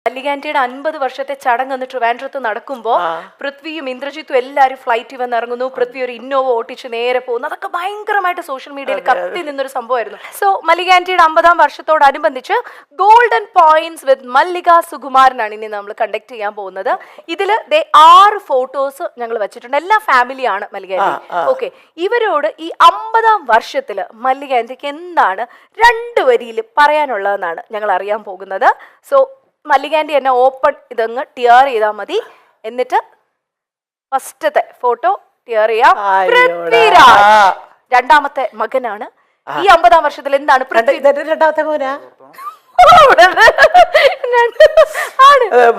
മല്ലികാന്റിയുടെ 50 വർഷത്തെ ചടങ്ങ് എന്ന് ട്രിവാൻഡ്രത്ത് നടക്കുമ്പോൾ പൃഥ്വിയും ഇന്ദ്രജിത്തും എല്ലാവരും ഫ്ലൈറ്റിൽ വന്ന് ഇറങ്ങുന്നു. പൃഥ്വി ഒരു ഇന്നോവ ഓട്ടിച്ച് നേരെ പോകുന്നു. അതൊക്കെ ഭയങ്കരമായിട്ട് സോഷ്യൽ മീഡിയയിൽ കത്തി നിന്നൊരു സംഭവമായിരുന്നു. സോ മല്ലികാന്റിയുടെ 50-ാം വർഷത്തോടനുബന്ധിച്ച് ഗോൾഡൻ പോയിന്റ്സ് വിത്ത് മല്ലിക സുകുമാരനാണ് ഇനി നമ്മൾ കണ്ടക്ട് ചെയ്യാൻ പോകുന്നത്. ഇതിൽ 6 ഫോട്ടോസ് ഞങ്ങൾ വെച്ചിട്ടുണ്ട്. എല്ലാ ഫാമിലിയാണ് മല്ലികാന്റി. ഓക്കെ, ഇവരോട് ഈ 50-ാം വർഷത്തിൽ മല്ലികാന്റിക്ക് എന്താണ് 2 വരിയിൽ പറയാനുള്ളതെന്നാണ് ഞങ്ങൾ അറിയാൻ പോകുന്നത്. സോ മല്ലികാന്റി എന്നെ ഓപ്പൺ ഇതങ്ങ് ടിയർ ചെയ്താൽ മതി. എന്നിട്ട് ഫസ്റ്റത്തെ ഫോട്ടോ ടിയർ ചെയ്യാം. പൃഥ്വിരാജ് 2ാമത്തെ മകനാണ്. ഈ 50-ാം വർഷത്തിൽ എന്താണ് 2ാമത്തെ മോനാ?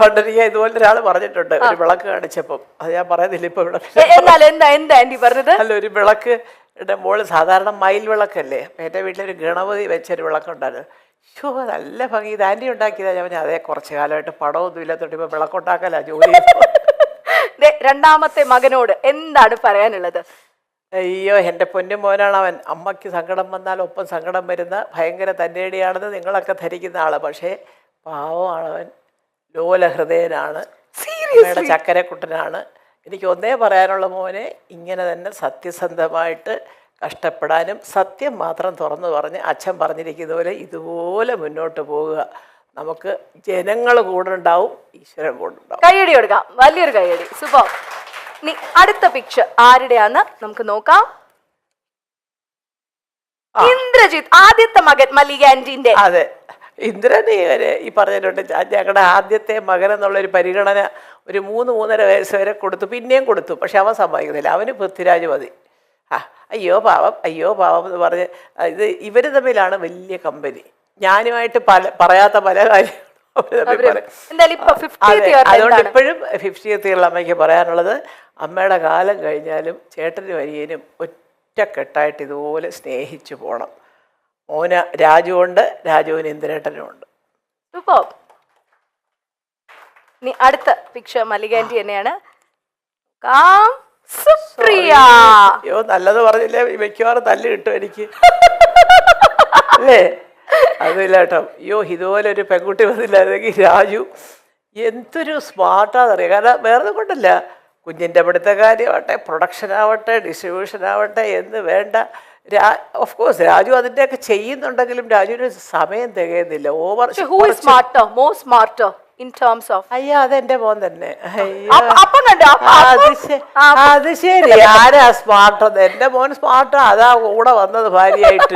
പണ്ടൊരിക്കൽ ഇതുപോലെ ഒരാള് പറഞ്ഞിട്ടുണ്ട്, ഒരു വിളക്ക് കാണിച്ചപ്പം. അത് ഞാൻ പറയുന്നില്ല ഇപ്പൊ ഇവിടെ. എന്താ ആന്റി പറഞ്ഞത്? അല്ല, ഒരു വിളക്ക് മോള് സാധാരണ മയിൽ വിളക്കല്ലേ, എന്റെ വീട്ടിലൊരു ഗണപതി വെച്ചൊരു വിളക്കുണ്ടായിരുന്നു. ഷോ, നല്ല ഭംഗി. ഇത് ആന്റി ഉണ്ടാക്കിയതാ. ഞാൻ അതേ കുറച്ചു കാലമായിട്ട് പടമൊന്നും ഇല്ലാത്തോണ്ട് ഇപ്പൊ വിളക്കുണ്ടാക്കല ജോലി. 2ാമത്തെ മകനോട് എന്താണ് പറയാനുള്ളത്? അയ്യോ, എൻ്റെ പൊന്നു മോനാണ് അവൻ. അമ്മയ്ക്ക് സങ്കടം വന്നാൽ ഒപ്പം സങ്കടം വരുന്ന ഭയങ്കര തന്നേടിയാണെന്ന് നിങ്ങളൊക്കെ ധരിക്കുന്ന ആള്. പക്ഷേ പാവമാണ് അവൻ, ലോലഹൃദയനാണ്, അമ്മയുടെ ചക്കരക്കുട്ടനാണ്. എനിക്ക് ഒന്നേ പറയാനുള്ള, മോനെ ഇങ്ങനെ തന്നെ സത്യസന്ധമായിട്ട് കഷ്ടപ്പെടാനും സത്യം മാത്രം തുറന്നു പറഞ്ഞ് അച്ഛൻ പറഞ്ഞിരിക്കുന്ന പോലെ ഇതുപോലെ മുന്നോട്ട് പോവുക. നമുക്ക് ജനങ്ങൾ കൂടെ ഉണ്ടാവും, ഈശ്വരൻ കൂടെ ഉണ്ടാവും. കൈയടി കൊടുക്കാം, വലിയൊരു കൈയടി. സൂപ്പർ. ഇനി അടുത്ത പിക്ചർ ആരുടെയാന്ന് നമുക്ക് നോക്കാം. ഇന്ദ്രജിത്ത്, ആദ്യത്തെ മകൻ മല്ലികാന്റിന്റെ. അതെ, ഇന്ദ്രനെ ഈ പറഞ്ഞിട്ടുണ്ട്. ഞങ്ങളുടെ ആദ്യത്തെ മകൻ എന്നുള്ളൊരു പരിഗണന ഒരു 3-3.5 വയസ്സ് വരെ കൊടുത്തു, പിന്നെയും കൊടുത്തു. പക്ഷെ അവൻ സമ്മതിക്കുന്നില്ല. അവന് പൃഥ്വിരാജ് മതി. അയ്യോ പാവം, അയ്യോ പാവം എന്ന് പറഞ്ഞ് ഇത് ഇവർ തമ്മിലാണ് വലിയ കമ്പനി. ഞാനുമായിട്ട് പറയാത്ത പല കാര്യങ്ങളും. അതുകൊണ്ട് ഇപ്പോഴും 50th ഇയറിൽ അമ്മയ്ക്ക് പറയാനുള്ളത്, അമ്മയുടെ കാലം കഴിഞ്ഞാലും ചേട്ടനും അനിയനും ഒറ്റക്കെട്ടായിട്ട് ഇതുപോലെ സ്നേഹിച്ചു പോകണം. മോന രാജുവുണ്ട്, രാജുവിന് ഇന്ദ്രേട്ടനും ഉണ്ട്. ഇനി അടുത്ത പിക്ചർ മല്ലികാന്റി തന്നെയാണ്. സുപ്രിയ. അയ്യോ, നല്ലത് പറഞ്ഞില്ലേ, മിക്കവാറും തല്ല് കിട്ടും എനിക്ക് അല്ലേ? അതില്ല കേട്ടോ. അയ്യോ, ഇതുപോലെ ഒരു പെൺകുട്ടി വന്നില്ലായിരുന്നെങ്കിൽ. രാജു എന്തൊരു സ്മാർട്ടാണെന്നറിയാം. കാരണം വേറെ കൊണ്ടല്ല, കുഞ്ഞിൻ്റെ പഠിത്ത കാര്യമാവട്ടെ, പ്രൊഡക്ഷൻ ആവട്ടെ, ഡിസ്ട്രിബ്യൂഷൻ ആവട്ടെ എന്ന് വേണ്ട. ഓഫ് കോഴ്സ് രാജു അതിൻ്റെയൊക്കെ ചെയ്യുന്നുണ്ടെങ്കിലും രാജുവിന് സമയം തികയുന്നില്ല. അയ്യോ, അതെന്റെ മോൻ തന്നെ. അത് ശരി, ആരാ സ്മാർട്ട്? എന്റെ മോൻ സ്മാർട്ടാ, അതാ കൂടെ വന്നത് ഭാര്യയായിട്ട്.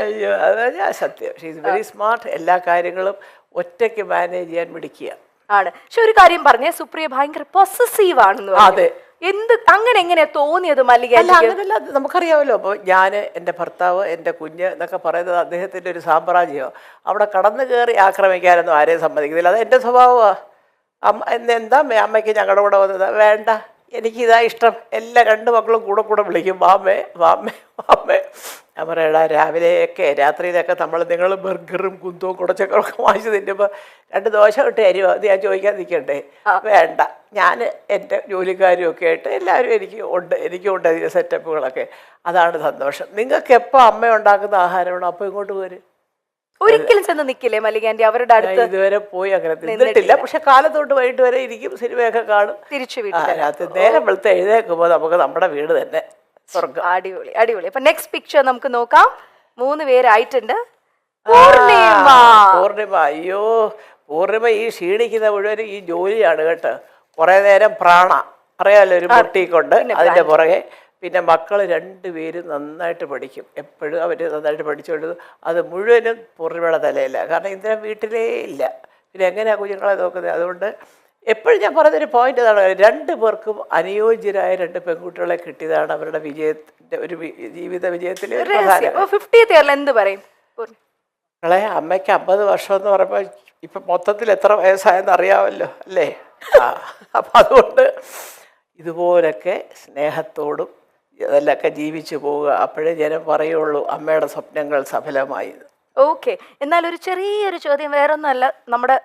അയ്യോ, അതാ ഞാൻ സത്യം. She is very smart. എല്ലാ കാര്യങ്ങളും ഒറ്റയ്ക്ക് മാനേജ് ചെയ്യാൻ മിടിക്കുക ആണ്. പക്ഷെ ഒരു കാര്യം പറഞ്ഞേ, സുപ്രിയ ഭയങ്കര പൊസസീവ് ആണെന്ന്. അതെ, അങ്ങനെ എങ്ങനെയാ തോന്നിയത് മല്ലികാന്റി? അങ്ങനെയല്ല, നമുക്കറിയാമല്ലോ. അപ്പോൾ ഞാൻ, എൻ്റെ ഭർത്താവ്, എൻ്റെ കുഞ്ഞ് എന്നൊക്കെ പറയുന്നത് അദ്ദേഹത്തിൻ്റെ ഒരു സാമ്രാജ്യമോ. അവിടെ കടന്നു കയറി ആക്രമിക്കാനൊന്നും ആരെയും സമ്മതിക്കുന്നില്ല. അത് എൻ്റെ സ്വഭാവമാണ്. എന്താ അമ്മയ്ക്ക് ഞങ്ങളുടെ കൂടെ വന്നത്? വേണ്ട, എനിക്കിതാ ഇഷ്ടം. എല്ലാ 2 മക്കളും കൂടെ വിളിക്കും, വാമ്മേ വാമ്മേ വാമ്മേ. ഞാൻ പറയടാ, രാവിലെയൊക്കെ രാത്രിയിലൊക്കെ നിങ്ങൾ ബർഗറും കുന്തവും കുടച്ചക്കറൊക്കെ വാങ്ങിച്ച് തിന്നുമ്പോൾ 2 ദോശ ഇട്ട് തരുമോ? അത് ഞാൻ ചോദിക്കാൻ നിൽക്കണ്ടേ? വേണ്ട, ഞാൻ എൻ്റെ ജോലിക്കാരും ഒക്കെ ആയിട്ട് എല്ലാവരും എനിക്കുണ്ട് അതിൻ്റെ സെറ്റപ്പുകളൊക്കെ. അതാണ് സന്തോഷം. നിങ്ങൾക്ക് എപ്പോൾ അമ്മ ഉണ്ടാക്കുന്ന ആഹാരമാണ്, അപ്പോൾ ഇങ്ങോട്ട് പോരും. ഒരിക്കലും ചെന്ന് നിൽക്കില്ലേ മല്ലികാന്റി അവരുടെ അടുത്ത്? ഇതുവരെ പോയി അങ്ങനെ നിന്നിട്ടില്ല. പക്ഷെ കാലത്തോട്ട് വൈകിട്ട് വരെ ഇരിക്കും, സിനിമയൊക്കെ കാണും. തിരിച്ചു രാത്രി നേരം വെളുത്ത് എഴുന്നേൽക്കുമ്പോൾ നമുക്ക് നമ്മുടെ വീട് തന്നെ സ്വർഗ്ഗം. അടിപൊളി അടിപൊളി. അപ്പൊ നെക്സ്റ്റ് പിക്ചർ നമുക്ക് നോക്കാം. 3 പേരായിട്ടുണ്ട്. പൂർണിമ. അയ്യോ, പൂർണിമ ഈ ക്ഷീണിക്കുന്ന മുഴുവൻ ഈ ജോലിയാണ് കേട്ടോ. കുറെ നേരം അറിയാമല്ലോ, ഒരു പൊട്ടിക്കൊണ്ട് അതിന്റെ പുറകെ. പിന്നെ മക്കൾ 2 പേരും നന്നായിട്ട് പഠിക്കും. എപ്പോഴും അവർ നന്നായിട്ട് പഠിച്ചുകൊണ്ട് അത് മുഴുവനും പൂർണിമയുടെ തലയില്ല. കാരണം ഇന്ദ്രൻ വീട്ടിലേ ഇല്ല. പിന്നെ എങ്ങനെയാണ് കുഞ്ഞുങ്ങളെ നോക്കുന്നത്? അതുകൊണ്ട് എപ്പോഴും ഞാൻ പറയുന്നൊരു പോയിന്റ് ഇതാണ്, 2 പേർക്കും അനുയോജ്യരായ 2 പെൺകുട്ടികളെ കിട്ടിയതാണ് അവരുടെ വിജയത്തിന്റെ ഒരു ജീവിത വിജയത്തിൽ. 50th ഇയറിൽ എന്ത് പറയും? അമ്മയ്ക്ക് 50 വർഷം എന്ന് പറയുമ്പോൾ ഇപ്പൊ മൊത്തത്തിൽ എത്ര വയസ്സായെന്ന് അറിയാമല്ലോ അല്ലേ? അപ്പം അതുകൊണ്ട് ഇതുപോലൊക്കെ സ്നേഹത്തോടും ഇതെല്ലൊക്കെ ജീവിച്ചു പോവുക. അപ്പോഴേ ജനം പറയുള്ളൂ അമ്മയുടെ സ്വപ്നങ്ങൾ സഫലമായി. ഓക്കെ, എന്നാൽ ഒരു ചെറിയൊരു ചോദ്യം, വേറൊന്നുമല്ല, നമ്മുടെ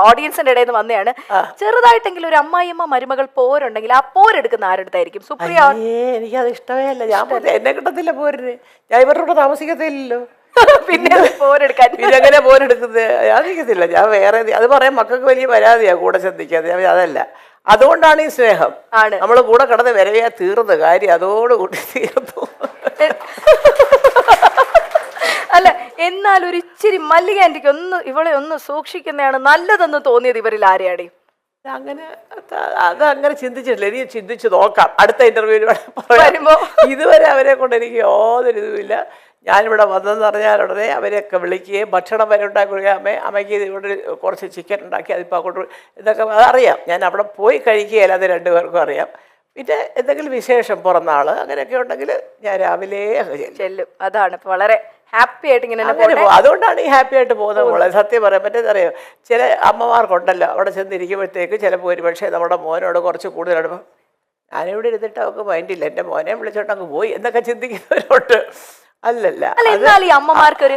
ഓഡിയൻസിന്റെ ഇടയിൽ നിന്ന് വന്നതാണ്. ചെറുതായിട്ടെങ്കിലും ഒരു അമ്മായിയമ്മ മരുമകൾ പോരുണ്ടെങ്കിൽ ആ പോരെടുക്കുന്ന ആരെടുത്തായിരിക്കും? സുപ്രിയ. എനിക്കത് ഇഷ്ടമേ അല്ല. ഞാൻ എന്നെ കിട്ടത്തില്ല പോരിന്. ഞാൻ ഇവരുടെ കൂടെ താമസിക്കത്തില്ലല്ലോ. പിന്നെ പോരെടുക്കാൻ പിന്നെ എങ്ങനെ പോരെടുക്കുന്നത് അറിയത്തില്ല. ഞാൻ വേറെ അത് പറയാൻ മക്കൾക്ക് വലിയ പരാതിയാണ് കൂടെ ശ്രദ്ധിക്കാതെ. ഞാൻ അതല്ല, അതുകൊണ്ടാണ് ഈ സ്നേഹം. ആണ്. നമ്മൾ കൂടെ കടന്ന് വരവയാ തീർന്ന കാര്യം അതോടുകൂടി തീർന്നു. അല്ല, എന്നാൽ ഒരു ഇച്ചിരി മല്ലിക ആന്റിക്ക് ഇവളെ ഒന്ന് സൂക്ഷിക്കുന്നതാണ് നല്ലതെന്ന് തോന്നിയത് ഇവരിൽ ആരെയാടി? അങ്ങനെ അതങ്ങനെ ചിന്തിച്ചിട്ടില്ല. ഇനി ചിന്തിച്ച് നോക്കാം അടുത്ത ഇന്റർവ്യൂവിൽ വരുമ്പോ. ഇതുവരെ അവരെ കൊണ്ട് എനിക്ക് യാതൊരു ഇതുമില്ല. ഞാനിവിടെ വന്നതെന്ന് പറഞ്ഞാൽ ഉടനെ അവരെയൊക്കെ വിളിക്കുകയും ഭക്ഷണം വരെ ഉണ്ടാക്കി കൊടുക്കുക. അമ്മയ്ക്ക് ഇവിടെ കുറച്ച് ചിക്കൻ ഉണ്ടാക്കി അതിപ്പോൾ അങ്ങോട്ട് ഇതൊക്കെ അതറിയാം. ഞാൻ അവിടെ പോയി കഴിക്കുകയില്ല, അത് രണ്ടുപേർക്കും അറിയാം. പിന്നെ എന്തെങ്കിലും വിശേഷം പിറന്നാൾ അങ്ങനെയൊക്കെ ഉണ്ടെങ്കിൽ ഞാൻ രാവിലെ ചെല്ലും. അതാണ് വളരെ ഹാപ്പി ആയിട്ട് ഇങ്ങനെ അതുകൊണ്ടാണ് ഈ ഹാപ്പി ആയിട്ട് പോകുന്നത് മോളെ. സത്യം പറയാൻ പറ്റേതറിയോ, ചില അമ്മമാർക്കുണ്ടല്ലോ അവിടെ ചെന്നിരിക്കുമ്പോഴത്തേക്ക് ചിലപ്പോൾ ഒരുപക്ഷെ നമ്മുടെ മോനോട് കുറച്ച് കൂടുതലാണ് ഞാനിവിടെ ഇരുന്നിട്ട് അവൾക്ക് മൈൻഡില്ല, എൻ്റെ മോനെ വിളിച്ചോണ്ട് അങ്ങ് പോയി എന്നൊക്കെ ചിന്തിക്കുന്നവരോട്ട്. അല്ലല്ല, എന്നാൽ ഈ അമ്മമാർക്കൊരു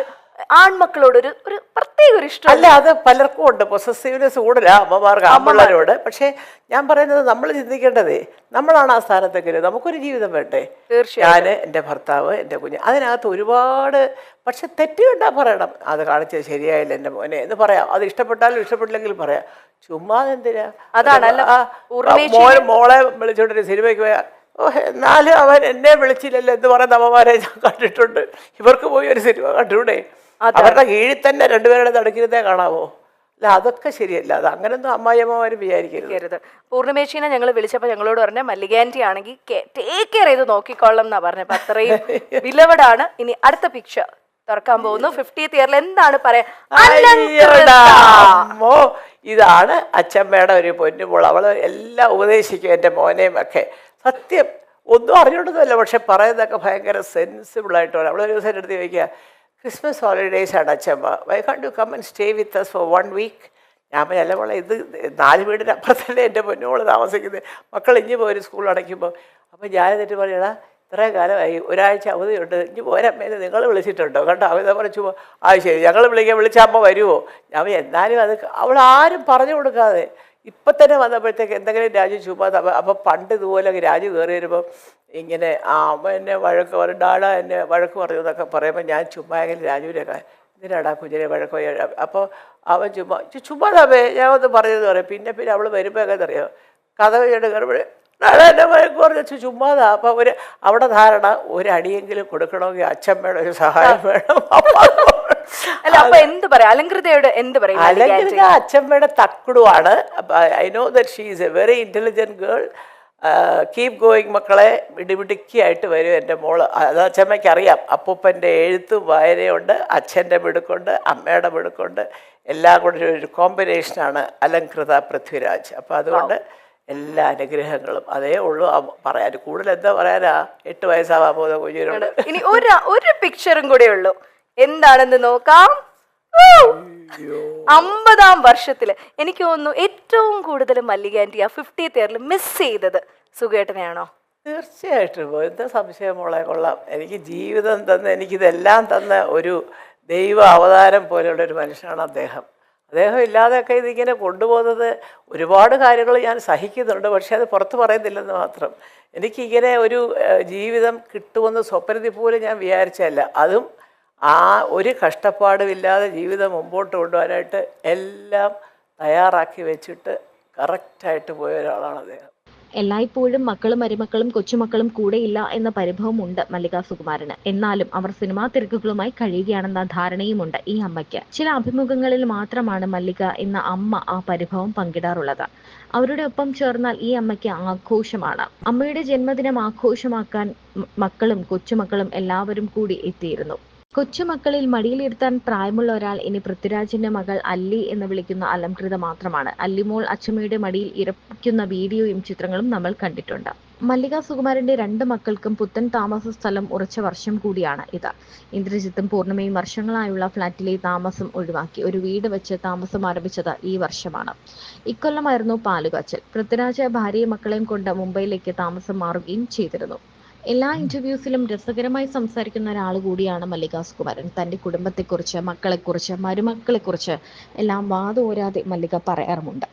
ആൺമക്കളോട് ഒരു പ്രത്യേക ഒരു ഇഷ്ടം അല്ല, അത് പലർക്കും ഉണ്ട്. പൊസസീവ്നെസ് കൂടുതലാ അമ്മമാർക്ക് ആൺപിള്ളേരോട്. പക്ഷെ ഞാൻ പറയുന്നത് നമ്മൾ ചിന്തിക്കേണ്ടതേ, നമ്മളാണ് ആ സ്ഥാനത്തെങ്കിലും നമുക്കൊരു ജീവിതം വേണ്ടേ. ഞാൻ, എൻ്റെ ഭർത്താവ്, എൻ്റെ കുഞ്ഞ്, അതിനകത്ത് ഒരുപാട്. പക്ഷെ തെറ്റ് കണ്ടാൽ പറയണം, അത് കാണിച്ചത് ശരിയായില്ല എൻ്റെ മോനെ എന്ന് പറയാം. അത് ഇഷ്ടപ്പെട്ടാലും ഇഷ്ടപ്പെട്ടില്ലെങ്കിലും പറയാം. ചുമ്മാ എന്തിനാ? അതാണ് മോളെ വിളിച്ചോണ്ടൊരു സിനിമയ്ക്ക് പോയാൽ എന്നാലും അവൻ എന്നെ വിളിച്ചില്ലല്ലോ എന്ന് പറയുന്ന അമ്മമാരെ ഞാൻ കണ്ടിട്ടുണ്ട്. ഇവർക്ക് പോയി ഒരു സിനിമ കണ്ടൂടെ? അവരുടെ കീഴിൽ തന്നെ രണ്ടുപേരുടെ നടക്കിരുന്നേ കാണാവോ? അല്ല, അതൊക്കെ ശരിയല്ല. അത് അങ്ങനൊന്നും അമ്മായിയമ്മമാരും വിചാരിക്കരുത്. പൂർണ്ണിമേശീനെ ഞങ്ങൾ വിളിച്ചപ്പോൾ ഞങ്ങളോട് പറഞ്ഞ മല്ലിക ആന്റി ആണെങ്കിൽ ടേക്ക് കെയർ ചെയ്ത് നോക്കിക്കൊള്ളാം എന്നാ പറഞ്ഞത്. അപ്പൊ അത്രയും വിലവടാണ്. ഇനി അടുത്ത പിക്ചർ തുറക്കാൻ പോകുന്നു. 50th ഇയറിൽ എന്താണ് പറയാ? ഇതാണ് അച്ഛമ്മയുടെ ഒരു പൊന്നുമോൾ. അവള് എല്ലാം ഉപദേശിക്കും എൻ്റെ മോനെയും ഒക്കെ. സത്യം ഒന്നും അറിഞ്ഞോണ്ടതല്ല, പക്ഷെ പറയുന്നതൊക്കെ ഭയങ്കര സെൻസിബിളായിട്ട് പറയും. അവളൊരു ദിവസം എടുത്ത് ചോദിക്കുക, ക്രിസ്മസ് ഹോളിഡേയ്സ് ആണ് അച്ഛമ്മ, why can't you come and stay with us for 1 week? ഞാൻ അല്ല മോളെ, ഇത് 4 വീടിന് അപ്പുറത്തല്ലേ എൻ്റെ പൊന്നുമോള് താമസിക്കുന്നത്. മക്കൾ ഇഞ്ഞ് പോയി സ്കൂൾ അടയ്ക്കുമ്പോൾ. അപ്പം ഞാൻ എന്നിട്ട് പറയടാ, ഇത്രയും കാലമായി, ഒരാഴ്ച അവധിയുണ്ട്, ഇഞ്ഞ് പോരമ്മേന്ന് നിങ്ങൾ വിളിച്ചിട്ടുണ്ടോ? കണ്ടോ അവരെ പറഞ്ഞു. ശരി, ഞങ്ങൾ വിളിച്ച അമ്മ വരുമോ? ഞാൻ എന്നാലും അത് അവൾ ആരും പറഞ്ഞു കൊടുക്കാതെ ഇപ്പം തന്നെ വന്നപ്പോഴത്തേക്ക് എന്തെങ്കിലും രാജു ചുമ്മാ. അപ്പം പണ്ട് ഇതുപോലെ രാജു കയറി വരുമ്പം ഇങ്ങനെ അമ്മ എന്നെ വഴക്ക് പറയും, ഡാഡാ എന്നെ വഴക്ക് പറഞ്ഞു എന്നൊക്കെ പറയുമ്പോൾ ഞാൻ ചുമ്മാ എങ്കിലും രാജുവിനൊക്കെ എന്തിനാടാ കുഞ്ഞിനെ വഴക്ക്. അപ്പോൾ അവൻ ചുമ്മാതാവേ ഞാൻ ഒന്ന് പറഞ്ഞതെന്ന് പറയും. പിന്നെ അവൾ വരുമ്പോൾ എങ്ങനെ അറിയാം, കഥ കഴിഞ്ഞിട്ട് കയറുമ്പോഴേ ഡാഡാ എന്നെ വഴക്ക് പറഞ്ഞു ചുമ്മാതാ. അപ്പം അവിടെ ധാരണ ഒരടിയെങ്കിലും കൊടുക്കണമെങ്കിൽ അച്ഛമ്മയുടെ ഒരു സഹായം വേണം. അലങ്കൃതയോട് എന്ത് പറയും? അലങ്കൃത അച്ഛമ്മയുടെ തക്കുടുവാണ്. I know that she is a very intelligent girl. Keep going മക്കളെ, മിടുമിടുക്കിയായിട്ട് വരും എൻ്റെ മോള്. അത് അച്ഛമ്മയ്ക്ക് അറിയാം. അപ്പൂപ്പൻ്റെ എഴുത്തും വായനയുണ്ട്, അച്ഛൻ്റെ മിടുക്കുണ്ട്, അമ്മയുടെ മിടുക്കുണ്ട്, എല്ലാം കൂടെ ഒരു കോമ്പിനേഷനാണ് അലങ്കൃത പൃഥ്വിരാജ്. അപ്പോൾ അതുകൊണ്ട് എല്ലാ അനുഗ്രഹങ്ങളും അതേ ഉള്ളൂ പറയാൻ. കൂടുതൽ എന്താ പറയാനാ? 8 വയസ്സാവാൻ പോകുന്ന കുഞ്ഞിനോട്. ഇനി ഒരു പിക്ചറും കൂടെ ഉള്ളൂ, എന്താണെന്ന് നോക്കാം. 50ാം വർഷത്തില് എനിക്ക് തോന്നുന്നു ഏറ്റവും കൂടുതൽ മല്ലിക ആന്റി ആ 50th ഇയറിൽ മിസ് ചെയ്തത് സുഖേട്ടനെയാണോ? തീർച്ചയായിട്ടും. എന്താ സംശയം മോളെ, കൊള്ളാം. എനിക്ക് ജീവിതം തന്ന, എനിക്കിതെല്ലാം തന്ന ഒരു ദൈവ അവതാരം പോലെയുള്ള ഒരു മനുഷ്യനാണ് അദ്ദേഹം. അദ്ദേഹം ഇല്ലാതെയൊക്കെ ഇതിങ്ങനെ കൊണ്ടുപോകുന്നത് ഒരുപാട് കാര്യങ്ങൾ ഞാൻ സഹിക്കുന്നുണ്ട്, പക്ഷേ അത് പുറത്ത് പറയുന്നില്ലെന്ന് മാത്രം. എനിക്കിങ്ങനെ ഒരു ജീവിതം കിട്ടുമെന്ന് സ്വപ്നത്തിൽ പോലും ഞാൻ വിചാരിച്ചല്ല. അതും ആ ഒരു കഷ്ടപ്പാടുമില്ലാതെ ജീവിതം മുമ്പോട്ട് കൊണ്ടുപോകാനായിട്ട് എല്ലാം തയ്യാറാക്കി വെച്ചിട്ട് കറക്റ്റായിട്ട് പോയ ഒരാളാണ് അദ്ദേഹം. എല്ലായ്പ്പോഴും മക്കളും മരുമക്കളും കൊച്ചുമക്കളും കൂടെയില്ല എന്ന പരിഭവമുണ്ട് മല്ലിക സുകുമാരന്. എന്നാലും അവർ സിനിമാ തിരക്കുകളുമായി കഴിയുകയാണെന്ന ധാരണയുമുണ്ട് ഈ അമ്മയ്ക്ക്. ചില അഭിമുഖങ്ങളിൽ മാത്രമാണ് മല്ലിക എന്ന അമ്മ ആ പരിഭവം പങ്കിടാറുള്ളത്. അവരുടെ ഒപ്പം ചേർന്നാൽ ഈ അമ്മയ്ക്ക് ആഘോഷമാണ്. അമ്മയുടെ ജന്മദിനം ആഘോഷമാക്കാൻ മക്കളും കൊച്ചുമക്കളും എല്ലാവരും കൂടി എത്തിയിരുന്നു. കൊച്ചുമക്കളിൽ മടിയിലിരുത്താൻ പ്രായമുള്ള ഒരാൾ ഇനി പൃഥ്വിരാജിന്റെ മകൾ അല്ലി എന്ന് വിളിക്കുന്ന അലംകൃത മാത്രമാണ്. അല്ലിമോൾ അച്ഛമ്മയുടെ മടിയിൽ ഇറക്കുന്ന വീഡിയോയും ചിത്രങ്ങളും നമ്മൾ കണ്ടിട്ടുണ്ട്. മല്ലിക സുകുമാരന്റെ 2 മക്കൾക്കും പുത്തൻ താമസ സ്ഥലം ഉറച്ച വർഷം കൂടിയാണ് ഇത്. ഇന്ദ്രജിത്തും പൂർണ്ണിമയും വർഷങ്ങളായുള്ള ഫ്ളാറ്റിലെ താമസം ഒഴിവാക്കി ഒരു വീട് വെച്ച് താമസം ആരംഭിച്ചത് ഈ വർഷമാണ്. ഇക്കൊല്ലമായിരുന്നു പാലുകാച്ചൽ. പൃഥ്വിരാജ് ഭാര്യയും മക്കളെയും കൊണ്ട് മുംബൈയിലേക്ക് താമസം മാറുകയും ചെയ്തിരുന്നു. എല്ലാ ഇന്റർവ്യൂസിലും രസകരമായി സംസാരിക്കുന്ന ഒരാൾ കൂടിയാണ് മല്ലിക സുകുമാരൻ. തന്റെ കുടുംബത്തെക്കുറിച്ച്, മക്കളെക്കുറിച്ച്, മരുമക്കളെക്കുറിച്ച് എല്ലാം വാതോരാതെ മല്ലിക പറയാറുമുണ്ട്.